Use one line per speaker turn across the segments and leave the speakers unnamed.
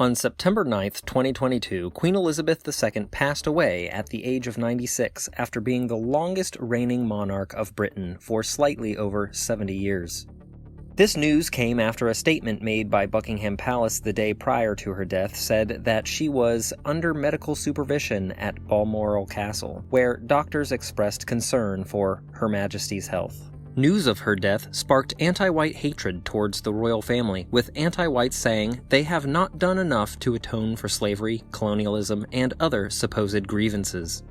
On September 9, 2022, Queen Elizabeth II passed away at the age of 96 after being the longest reigning monarch of Britain for slightly over 70 years. This news came after a statement made by Buckingham Palace the day prior to her death said that she was under medical supervision at Balmoral Castle, where doctors expressed concern for Her Majesty's health. News of her death sparked anti-white hatred towards the royal family, with anti-whites saying they have not done enough to atone for slavery, colonialism, and other supposed grievances.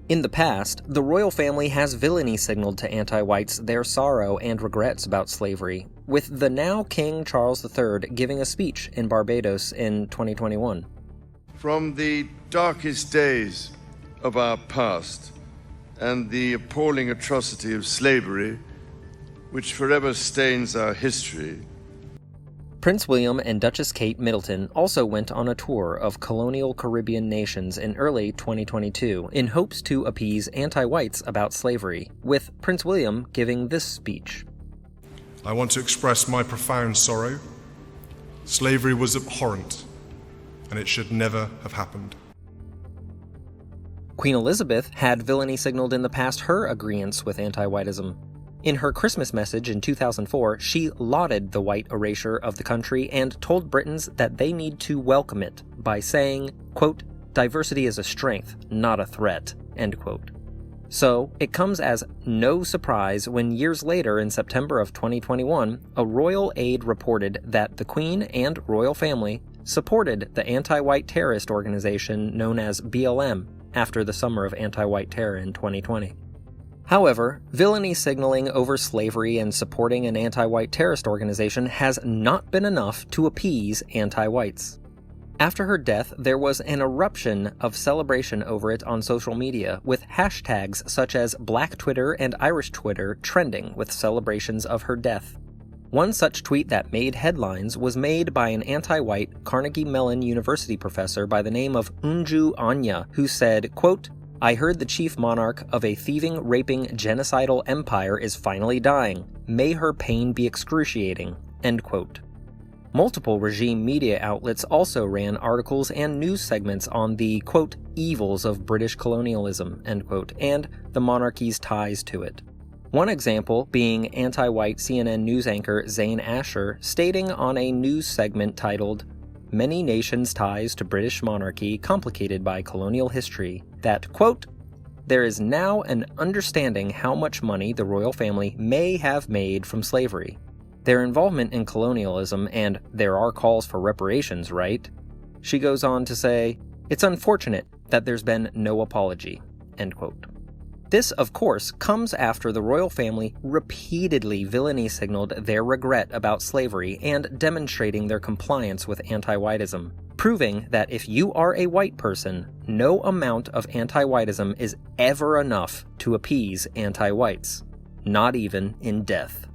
In the past, the royal family has villainy signaled to anti-whites their sorrow and regrets about slavery, with the now King Charles III giving a speech in Barbados in 2021.
From the darkest days of our past and the appalling atrocity of slavery, which forever stains our history.
Prince William and Duchess Kate Middleton also went on a tour of colonial Caribbean nations in early 2022 in hopes to appease anti-whites about slavery, with Prince William giving this speech.
I want to express my profound sorrow. Slavery was abhorrent, and it should never have happened.
Queen Elizabeth had villainy signaled in the past her agreeance with anti-whiteism. In her Christmas message in 2004, she lauded the white erasure of the country and told Britons that they need to welcome it by saying, quote, "Diversity is a strength, not a threat," end quote. So, it comes as no surprise when years later in September of 2021, a royal aide reported that the Queen and royal family supported the anti-white terrorist organization known as BLM after the summer of anti-white terror in 2020. However, villainy signaling over slavery and supporting an anti-white terrorist organization has not been enough to appease anti-whites. After her death, there was an eruption of celebration over it on social media, with hashtags such as Black Twitter and Irish Twitter trending with celebrations of her death. One such tweet that made headlines was made by an anti-white Carnegie Mellon University professor by the name of Unju Anya, who said, quote, "I heard the chief monarch of a thieving, raping, genocidal empire is finally dying. May her pain be excruciating," end quote. Multiple regime media outlets also ran articles and news segments on the, quote, "evils of British colonialism," end quote, and the monarchy's ties to it. One example being anti-white CNN news anchor Zain Asher stating on a news segment titled, "Many nations' ties to British monarchy complicated by colonial history," that, quote, "There is now an understanding how much money the royal family may have made from slavery. Their involvement in colonialism, and there are calls for reparations, right?" She goes on to say, "It's unfortunate that there's been no apology," end quote. This, of course, comes after the royal family repeatedly villainy signaled their regret about slavery and demonstrating their compliance with anti-whiteism, proving that if you are a white person, no amount of anti-whiteism is ever enough to appease anti-whites, not even in death.